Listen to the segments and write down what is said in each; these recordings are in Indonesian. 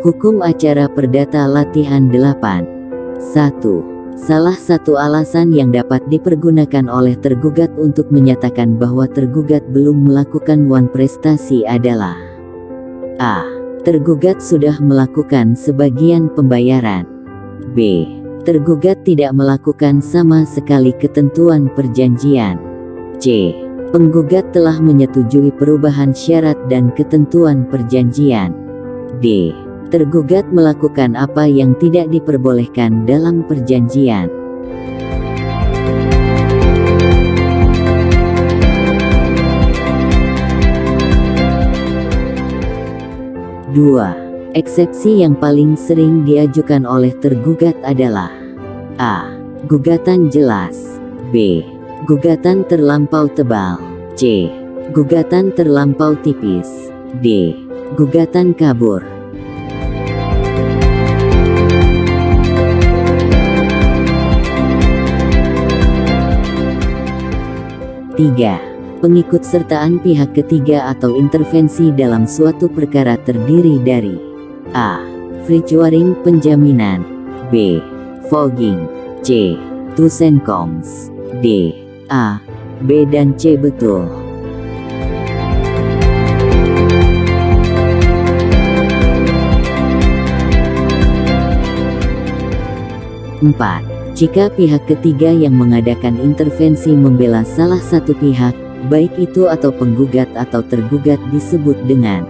Hukum acara perdata latihan 8. 1. Salah satu alasan yang dapat dipergunakan oleh tergugat untuk menyatakan bahwa tergugat belum melakukan prestasi adalah A. Tergugat sudah melakukan sebagian pembayaran. B. Tergugat tidak melakukan sama sekali ketentuan perjanjian. C. Penggugat telah menyetujui perubahan syarat dan ketentuan perjanjian. D. Tergugat melakukan apa yang tidak diperbolehkan dalam perjanjian. Dua. Eksepsi yang paling sering diajukan oleh tergugat adalah A. Gugatan jelas. B. Gugatan terlampau tebal. C. Gugatan terlampau tipis. D. Gugatan kabur. 3. Pengikutsertaan pihak ketiga atau intervensi dalam suatu perkara terdiri dari A. Freechuaring penjaminan. B. Fogging. C. Tusenkongs. D. A, B dan C betul. 4. Jika pihak ketiga yang mengadakan intervensi membela salah satu pihak, baik itu atau penggugat atau tergugat disebut dengan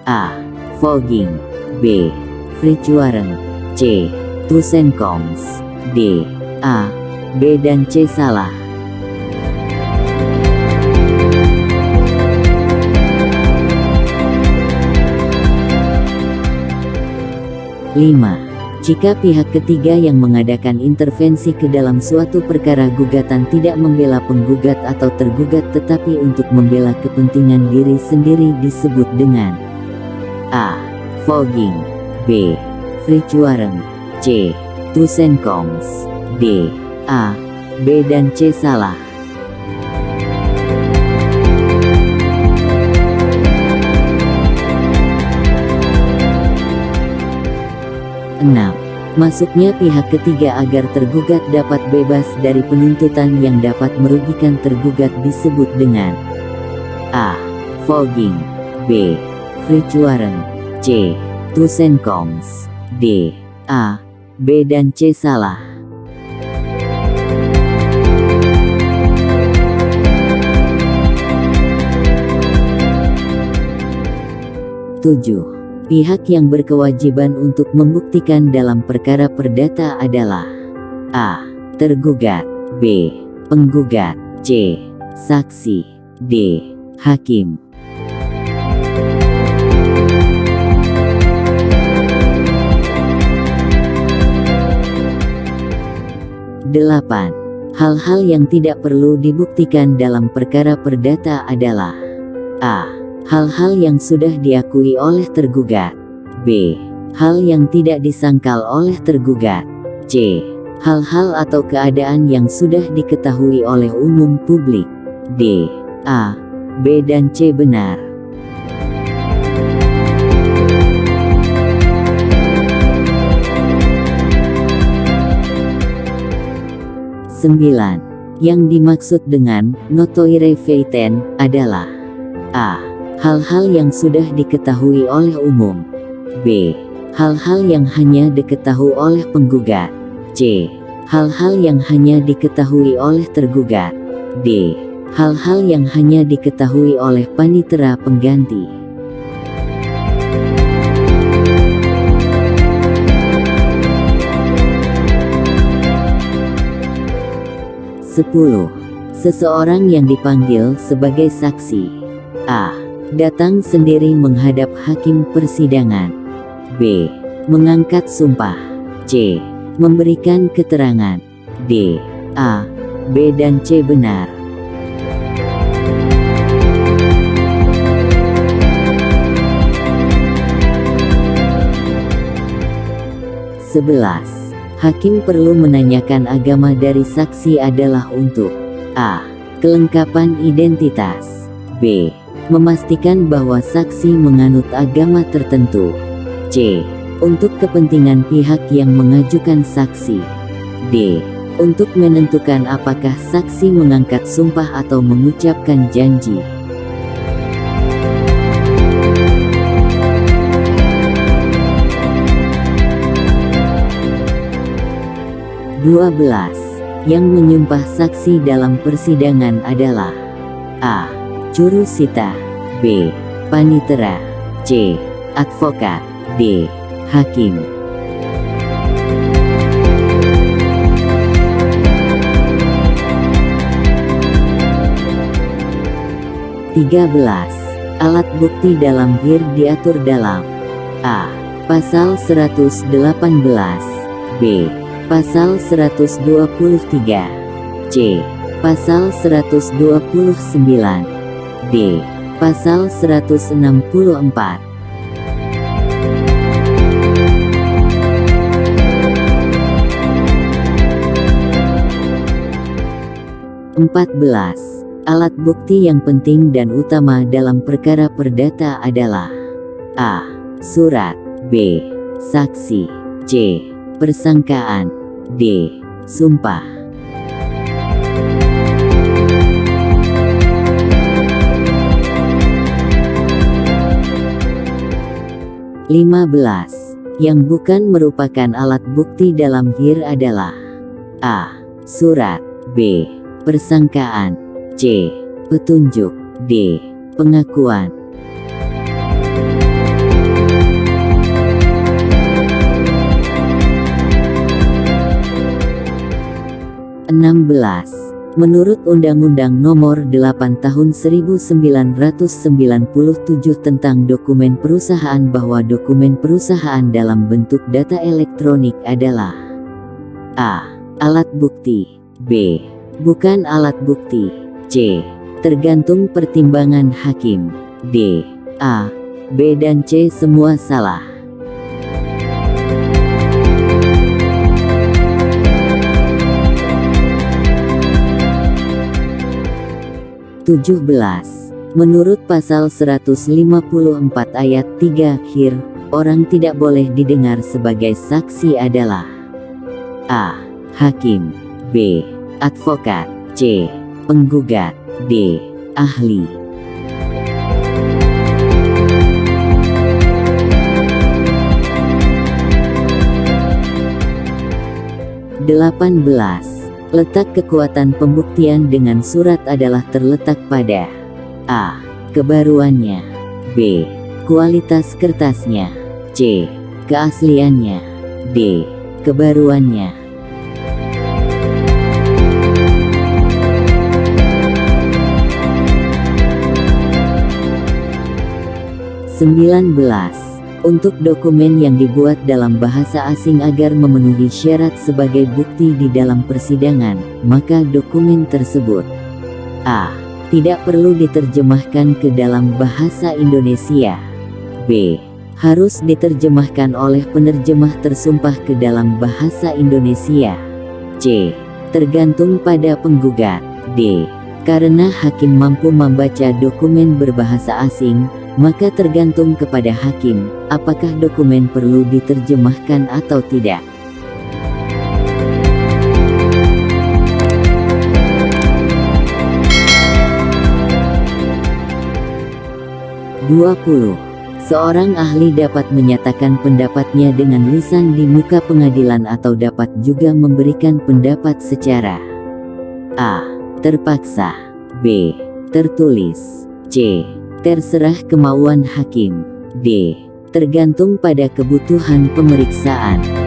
A. Fogging. B. Freechuaring. C. Tusenkongs. D. A, B dan C salah. 5. Jika pihak ketiga yang mengadakan intervensi ke dalam suatu perkara gugatan tidak membela penggugat atau tergugat tetapi untuk membela kepentingan diri sendiri disebut dengan A. Fogging. B. Freechuaring. C. Tusenkongs. D. A, B dan C salah. 6. Masuknya pihak ketiga agar tergugat dapat bebas dari penuntutan yang dapat merugikan tergugat disebut dengan A. Fogging. B. Freechuaring. C. Tusenkongs. D. A, B dan C salah. 7. Pihak yang berkewajiban untuk membuktikan dalam perkara perdata adalah A. Tergugat. B. Penggugat. C. Saksi. D. Hakim. 8. Hal-hal yang tidak perlu dibuktikan dalam perkara perdata adalah A. Hal-hal yang sudah diakui oleh tergugat. B. Hal yang tidak disangkal oleh tergugat. C. Hal-hal atau keadaan yang sudah diketahui oleh umum publik. D. A, B dan C benar. 9. Yang dimaksud dengan notoire feiten adalah A. Hal-hal yang sudah diketahui oleh umum. B. Hal-hal yang hanya diketahui oleh penggugat. C. Hal-hal yang hanya diketahui oleh tergugat. D. Hal-hal yang hanya diketahui oleh panitera pengganti. 10. Seseorang yang dipanggil sebagai saksi. A. Datang sendiri menghadap hakim persidangan. B. Mengangkat sumpah. C. Memberikan keterangan. D. A, B dan C benar. 11. Hakim perlu menanyakan agama dari saksi adalah untuk A. Kelengkapan identitas. B. Memastikan bahwa saksi menganut agama tertentu. C. Untuk kepentingan pihak yang mengajukan saksi. D. Untuk menentukan apakah saksi mengangkat sumpah atau mengucapkan janji. 12. Yang menyumpah saksi dalam persidangan adalah A. Jurusita, B. Panitera, C. Advokat, D. Hakim. 13. Alat bukti dalam HIR diatur dalam A. Pasal 118, B. Pasal 123, C. Pasal 129, D. Pasal 164. 14. Alat bukti yang penting dan utama dalam perkara perdata adalah A. Surat, B. Saksi, C. Persangkaan, D. Sumpah. 15. Yang bukan merupakan alat bukti dalam HIR adalah A. Surat, B. Persangkaan, C. Petunjuk, D. Pengakuan. 16. Menurut Undang-Undang Nomor 8 Tahun 1997 tentang dokumen perusahaan bahwa dokumen perusahaan dalam bentuk data elektronik adalah A. Alat bukti, B. Bukan alat bukti, C. Tergantung pertimbangan hakim, D. A, B dan C semua salah. 17. Menurut pasal 154 ayat 3 HIR, orang tidak boleh didengar sebagai saksi adalah A. Hakim, B. Advokat, C. Penggugat, D. Ahli. 18. Letak kekuatan pembuktian dengan surat adalah terletak pada A. Kebaruannya, B. Kualitas kertasnya, C. Keasliannya, D. Kebaruannya. 19. Untuk dokumen yang dibuat dalam bahasa asing agar memenuhi syarat sebagai bukti di dalam persidangan, maka dokumen tersebut A. Tidak perlu diterjemahkan ke dalam bahasa Indonesia, B. Harus diterjemahkan oleh penerjemah tersumpah ke dalam bahasa Indonesia, C. Tergantung pada penggugat, D. Karena hakim mampu membaca dokumen berbahasa asing, maka tergantung kepada hakim, apakah dokumen perlu diterjemahkan atau tidak. 20. Seorang ahli dapat menyatakan pendapatnya dengan lisan di muka pengadilan atau dapat juga memberikan pendapat secara A. Terpaksa, B. Tertulis, C. Terserah kemauan hakim, D. Tergantung pada kebutuhan pemeriksaan.